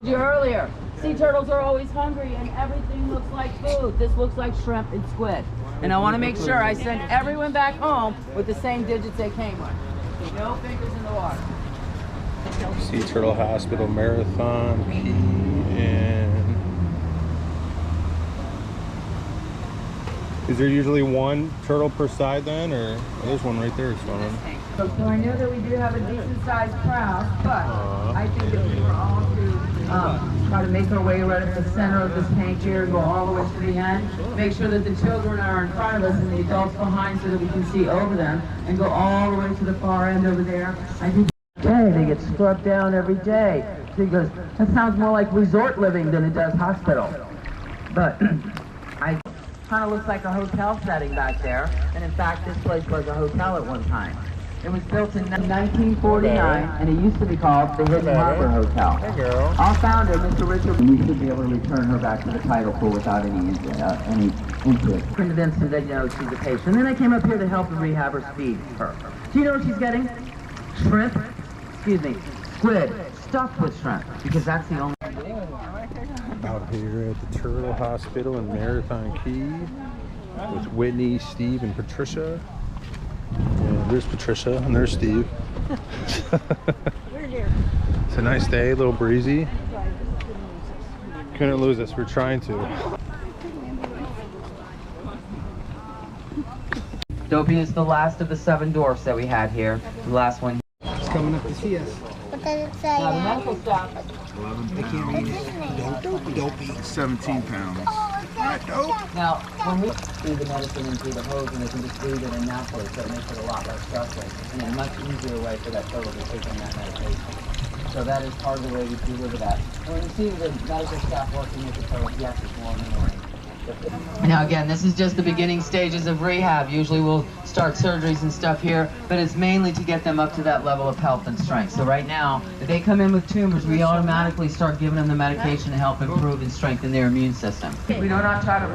Earlier, sea turtles are always hungry and everything looks like food. This looks like shrimp and squid. And I want to make sure I send everyone back home with the same digits they came with. No fingers in the water. Sea Turtle Hospital Marathon Key. And is there usually one turtle per side then, or there's one right there swimming? So I know that we do have a decent sized crowd, but I think if we were all to try to make our way right at the center of this tank here, go all the way to the end, make sure that the children are in front of us and the adults behind so that we can see over them, and go all the way to the far end over there. I think they get struck down every day. She goes, that sounds more like resort living than it does hospital. But I kind of looks like a hotel setting back there, and in fact this place was a hotel at one time. It was built in 1949, and it used to be called the Hidden Harbor Hotel. Hey, girl. Our founder, Mr. Richard, we should be able to return her back to the title pool without any interest. Convinced her that, you know, she's a patient. And then I came up here to help and rehab her speed. Do you know what she's getting? Shrimp, squid, stuffed with shrimp, because that's the only... Out here at the Turtle Hospital in Marathon Key with Whitney, Steve, and Patricia. And there's Patricia and there's Steve. We're here. It's a nice day, a little breezy. Couldn't lose us, we're trying to. Dopey is the last of the 7 dwarfs that we had here. The last one. It's coming up to see us. What does it say? Now, the medical staff. 11 pounds. Dopey. 17 pounds. Now, when we feed the medicine into the hose and they can just breathe it in naturally, so it makes it a lot less stressful and a much easier way for that turtle to take in that medication. So that is part of the way we deliver that. And when you see the medical staff working with the turtles, yes, it's more annoying. Now again, this is just the beginning stages of rehab. Usually we'll start surgeries and stuff here, but it's mainly to get them up to that level of health and strength. So right now, if they come in with tumors, we automatically start giving them the medication to help improve and strengthen their immune system. We do not try to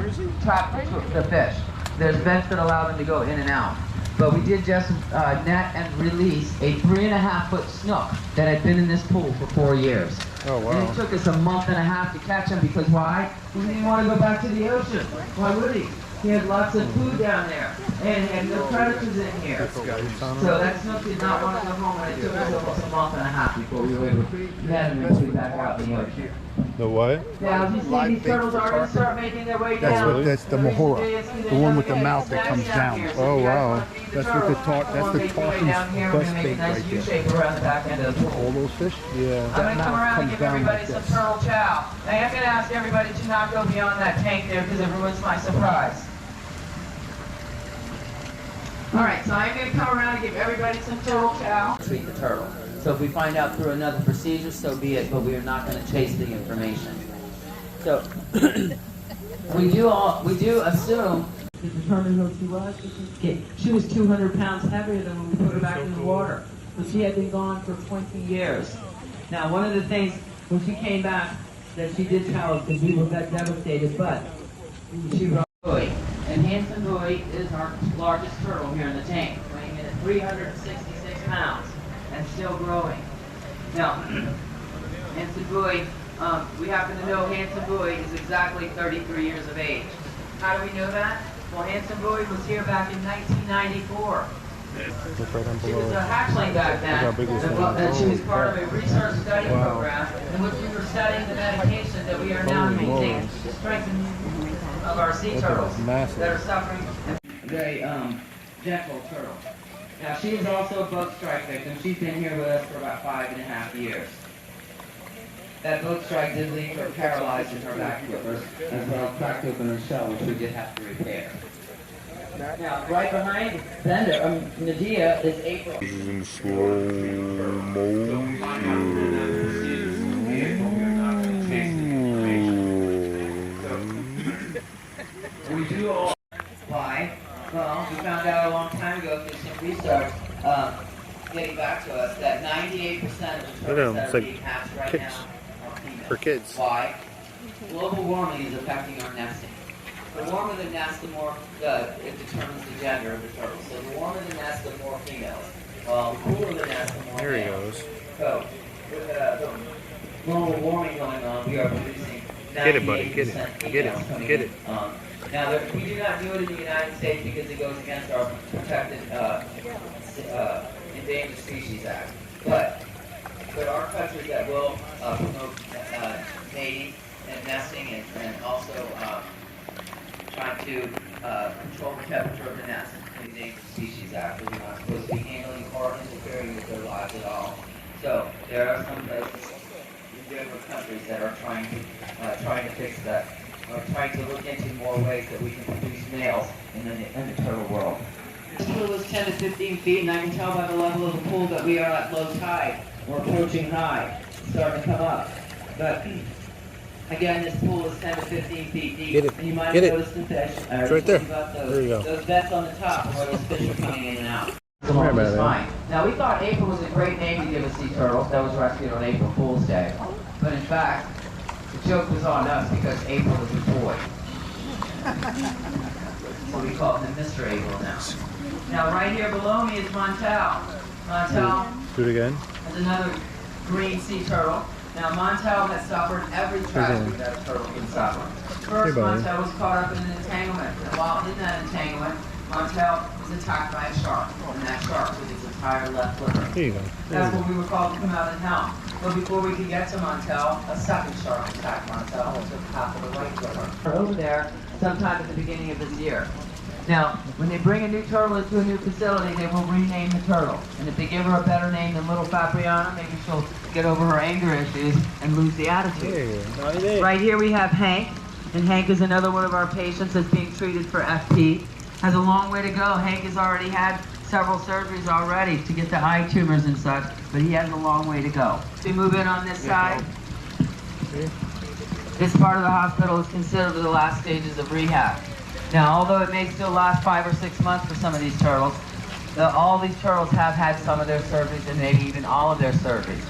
trap the fish. There's vents that allow them to go in and out. But we did just net and release a 3.5-foot snook that had been in this pool for 4 years. Oh, wow. And it took us a month and a half to catch him because why? He didn't want to go back to the ocean. Why would he? He had lots of food down there, and he had no predators in here. So that snook did not want to go home, and it took us almost a month and a half before we were able to net him and put him back out in the ocean. The what? Now, as you see, these turtles are going to start making their way down. That's the Mahora, the one with the mouth that comes down. Oh, wow. That's what the talking bus bait right there. Around the back end of the pool. All those fish? Yeah. I'm going to come around and give everybody some turtle chow. I am going to ask everybody to not go beyond that tank there because it ruins my surprise. Alright, so I'm going to come around and give everybody some turtle chow. Treat the turtle. So if we find out through another procedure, so be it, but we are not going to chase the information. So, we do assume to determine who she was. She was 200 pounds heavier than when we put her back in the water. So she had been gone for 20 years. Now, one of the things when she came back that she did tell us, because we were that devastated, but she wrote buoy. And Hanson buoy is our largest turtle here in the tank, weighing in at 366 pounds and still growing. Now, Hanson buoy, we happen to know Hanson buoy is exactly 33 years of age. How do we know that? Well, Hanson buoy was here back in 1994. She was a hatchling back then, and she was part of a research study program in which we were studying the medication that we are now using to strengthen of our sea turtles that are suffering. Very gentle turtle. Now she is also a bug strike victim. She's been here with us for about 5.5 years. That bug strike did leave her paralyzed in her back flippers, as well as cracked open her shell, which we did have to repair. Now, right behind Bender, Nadia is April. This is in slow motion. We do all why? Well, we found out a long time ago through some research getting back to us that 98% of the turtles that are being hatched right now are females. For kids. Why? Global warming is affecting our nesting. The warmer the nest, the more it determines the gender of the turtle. So the warmer the nest, the more females. The cooler the nest, the more There he males. goes. So, with global warming going on, we are producing Get it, buddy. Get it. 98% Get females it. coming Get in. it. Now, we do not do it in the United States because it goes against our protected Endangered Species Act. But there are countries that will promote mating and nesting and also trying to control the temperature of the nest in the Endangered Species Act. We're not supposed to be handling or interfering with their lives at all. So there are some places in different countries that are trying to fix that, or trying to look into more ways that we can produce males in the turtle world. This pool is 10 to 15 feet, and I can tell by the level of the pool that we are at low tide. We're approaching high. It's starting to come up. But again, this pool is 10 to 15 feet deep. Get it. And you might Get have it. noticed the fish. It's right there. There you go. Those vents on the top are where those fish are coming in and out. Come here, It's man. fine. Now, we thought April was a great name to give a sea turtle that was rescued on April Fool's Day. But in fact, the joke was on us because April is a boy. So we call him Mr. April now. Now, right here below me is Montel. Montel Do it again. is another green sea turtle. Now, Montel has suffered every tragedy that a turtle can suffer. First, Hey, buddy. Montel was caught up in an entanglement. And while in that entanglement, Montel was attacked by a shark. And that shark took its entire left liver. Here you go. That's what we were called to come out and help. But before we could get to Montel, a second shark attacked Montel and took half of the right liver. We're over there sometime at the beginning of this year. Now, when they bring a new turtle into a new facility, they will rename the turtle. And if they give her a better name than Little Fabriana, maybe she'll get over her anger issues and lose the attitude. Right here we have Hank. And Hank is another one of our patients that's being treated for FP. Has a long way to go. Hank has already had several surgeries already to get the eye tumors and such, but he has a long way to go. We move in on this side. This part of the hospital is considered the last stages of rehab. Now, although it may still last 5 or 6 months for some of these turtles, all these turtles have had some of their surgeries and maybe even all of their surgeries.